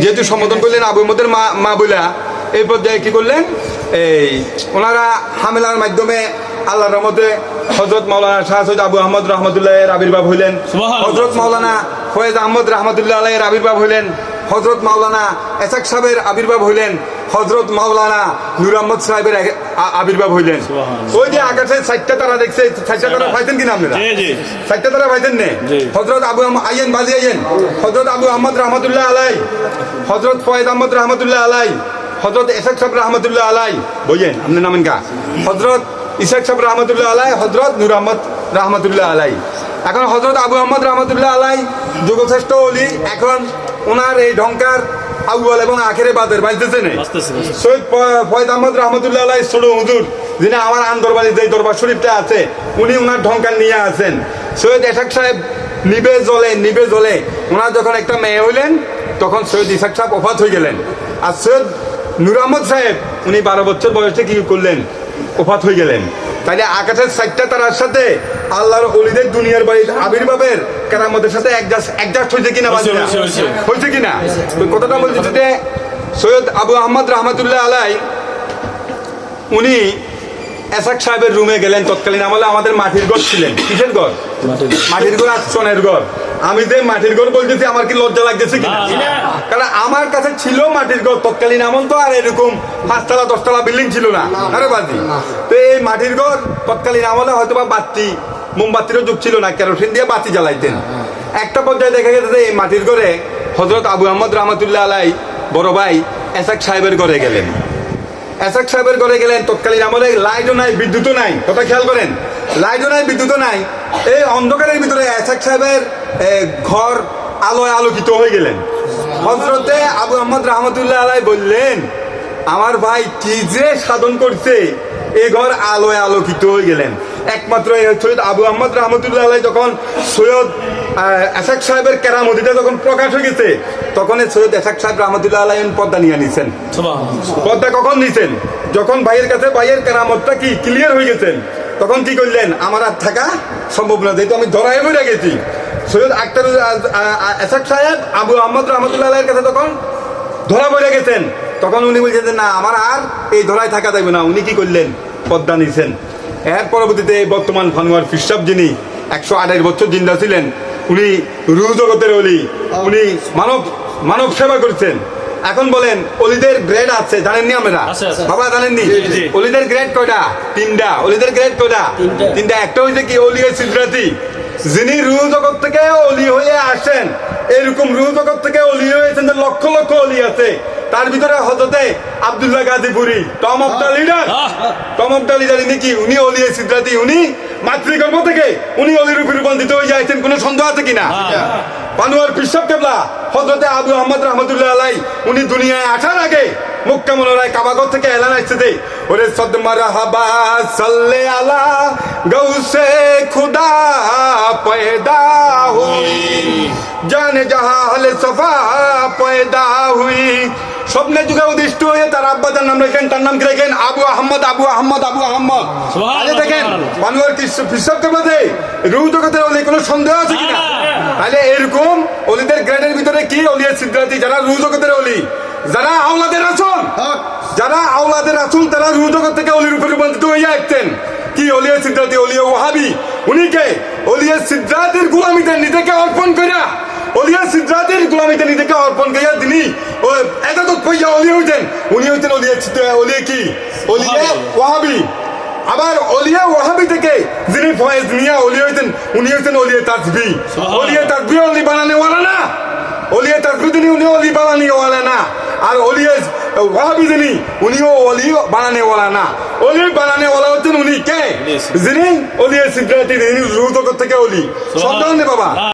যেহেতু সম্বোধন করলেন আবু আহমদের মা বইলা এই পর্যায়ে কি করলেন, এই ওনারা হামেলার মাধ্যমে আল্লাহর রহমতে হযরত মাওলানা শাহ সৈয়দ আবু আহমদ রহমতুল্লাহ এর আবির্ভাব হইলেন, হযরত মাওলানা ফয়েজ আহমদ রহমতুল্লাহ আলাইহির আবির্ভাব হইলেন, হযরত মাওলানা এসাক সাহেবের আবির্ভাব হইলেন, হযরত মাওলানা নূর আহমদ সাহেবের আবির্ভাব হইলেন। ওই যে আকাশে 4টা তারা দেখছে, 4টা তারা পাইতেন কিনা আপনারা? 4টা তারা পাইতেন নে? হযরত আবু আইয়েন বাজি আইয়েন, হযরত আবু আহমদ রহমতুল্লাহ আলাই, হযরত ফয়েজ আহমদ রহমতুল্লাহ আলাই, হযরত ইসাক সাহেব রহমতুল্লাহ আলাই, বইয়েন আপনি নামেন কা, হযরত ইসাক সাহেব রহমতুল্লাহ আলাই, হযরত নূর আহমদ রহমতুল্লাহ আলাই। এখন হযরত আবু আহমদ রহমতুল্লাহ আলাই যুগশ্রেষ্ঠ ওলি, এখন ওনার এই ঢঙ্কার আউয়াল এবং আখেরে বাদের বাজতেছে না। সৈয়দ ফয়েজ আহমদ রহমতুল্লাহ আলাই ছোট হুজুর, যিনি আমার আন্দরবাড়ি যে দরবার শরীফটা আছে, উনি ওনার ঢঙ্কার নিয়ে আছেন। সৈয়দ ইসাক সাহেব নিবে জ্বলে ওনার যখন একটা মেয়ে হইলেন, তখন সৈয়দ ইসাক সাহেব ওফাত হয়ে গেলেন। আর সৈয়দ নূর আহমদ সাহেব উনি 12 বছর বয়সে কি করলেন, ওফাত হয়ে গেলেন। তাইলে আকাশের 4টা তারার সাথে আল্লাহর ওলিদের দুনিয়ার বাড়ির আবির্ভাবের কেরামতের সাথে একজাস্ট হয়েছে কিনা, হয়েছে কিনা? কথাটা বলছি যে সৈয়দ আবু আহমদ রহমতুল্লাহ আলাই উনি এসাক সাহেবের রুমে গেলেন। তৎকালীন আমলে আমাদের মাটির ঘর ছিলেন। কিসের ঘর? মাটির ঘর আর চনের ঘর। আমি যে মাটির ঘর বলতেছি, আমার কি লজ্জা লাগতেছে কিনা? কারণ আমার কাছে ছিল মাটির ঘর। তৎকালীন আমল তো আর এরকম 5তলা 10তলা বিল্ডিং ছিল না, আরে বাজি। তো এই মাটির ঘর তৎকালীন আমলে হয়তো বা বাতি, মোমবাতিরও যুগ ছিল না, কেরোসিন দিয়ে বাতি জ্বালাইতেন। একটা পর্যায়ে দেখা গেছে যে এই মাটির ঘরে হযরত আবু আহমদ রহমতুল্লাহ আলাই বড় ভাই এসাক সাহেবের ঘরে গেলেন। এসাক সাহেবের ঘরে গেলেন, তৎকালীন আমলে লাইটও নাই, বিদ্যুৎও নাই। কথা খেয়াল করেন, লাইটও নাই, বিদ্যুৎও নাই। এই অন্ধকারের ভিতরে এসাক সাহেবের ঘর আলোয় আলোকিত হয়ে গেলেন। হযরতে আবু আহমদ রহমতুল্লাহ আলাই বললেন, আমার ভাই কি যে সাধন করছে, এই ঘর আলোয় আলোকিত হয়ে গেলেন। একমাত্র সৈয়দ আবু আহমদ রহমতুল্লাহ আলাই যখন সৈয়দ এসাক সাহেবের কেরামতিটা যখন প্রকাশ হয়ে গেছে, তখন সৈয়দ এসাক সাহেব রহমতুল্লাহ আলাই পর্দা নিয়ে নিছেন। পর্দা কখন নিছেন? যখন ভাইয়ের কাছে ভাইয়ের কেরামতটা কি ক্লিয়ার হয়ে গেছেন, তখন কি করলেন, আমার আর থাকা সম্ভব না, যেহেতু আমি ধরাই হয়ে গেছি। সৈয়দ আক্তার এসাক সাহেব আবু আহমদ রহমতুল্লাহ আলাইয়ের কাছে তখন ধরা পড়ে গেছেন। তখন উনি বলছেন যে না, আমার আর এই ধরায় থাকা যাবে না। উনি কি করলেন, পর্দা নিছেন। এর পরবর্তীতে বর্তমান ফানোয়ার পীর সাহেব, যিনি 128 বছর জিন্দা ছিলেন, উনি রুহ জগতের অলি, উনি মানব সেবা করছেন। এখন বলেন, অলিদের গ্রেড আছে জানেননি আমরা? বাবা জানেননি? অলিদের গ্রেড কয়টা? 3টা। অলিদের গ্রেড কয়টা? 3টা। একটা হইছে কি, অলিয়ে সিদরাতি, যিনি রুহ জগৎ থেকে অলি হয়ে আসেন। এরকম রুহ জগৎ থেকে অলি হয়েছেন যে লক্ষ লক্ষ অলি আছে। তার ভিতরে হযরতে আব্দুল্লাহ গাজীপুরি, টম অফ দ্য লিডার, ইনি কি, উনি অলিয়ে সিদরাতি, উনি মাতৃগর্ভ থেকে উনি অলির রূপে রূপান্তরিত হয়ে যাচ্ছেন। কোনো সন্দেহ আছে কিনা? পানোয়ার পীর সাহেব কেবলা হযরতে আবু আহমদ রহমতুল্লাহ আলাই উনি দুনিয়ায় আসার আগে মক্কা মুনাওয়ারায় কাবাগর থেকে এলান আসছে যে, ওরে সদ মারহাবা সাল্লে আলা গৌসে খুদা পয়দা হুই, জানে জাহাল সফা পয়দা হুই। স্বপ্নে যুগে উদিষ্ট হয়ে তার আব্বাজার নাম রেখেন, তার নাম কি রেখেন? আবু আহমদ। দেখেন পানোয়ার পীর সাহেব কেবলাতে রুহ জগতের অলি, কোনো সন্দেহ আছে কিনা? তাহলে এরকম অলিদের গ্রেডের ভিতরে কি, অলিয়ে সিদরাতি, যারা রুহ জগতের অলি, যারা আওলাদের রাসূল, তারা রুহ জগৎ থেকে অলির উপরে রূপান্তরিত হয়ে আসছেন। কি অলিয়ে সিদরাতি, অলিয়ে ওয়াহাবি, উনিকে অলিয়ে সিদরাতির গোলামিতে নিজেকে অর্পণ করিয়া, অলিয়ে সিদরাতির গোলামিতে নিজেকে অর্পণ করিয়া তিনি এতদূর পইয়া অলি হইতেন। উনি হইতেন অলিয়ে কি, অলিয়ে ওয়াহাবি। আবার অলিয়ে ওয়াহাবি থেকে যিনি ফয়েজ নিয়া অলি হইতেন, উনি হইতেন অলিয়ে তাসবিহ। অলিয়ে তাসবিহ অলি বানানে ওয়ালা না, অলিয়ে তাসবিহ যিনি, উনি অলি বানানে ওয়ালা না। আর অলিয়ে ওয়াহাবি যিনি, উনিও অলি বানানে ওয়ালা না। অলি বানানে ওয়ালা হচ্ছেন উনি কে, যিনি অলিয়ে সিদরাতি, রুহ জগৎ থেকে অলি। সন্দেহ নেই বাবা।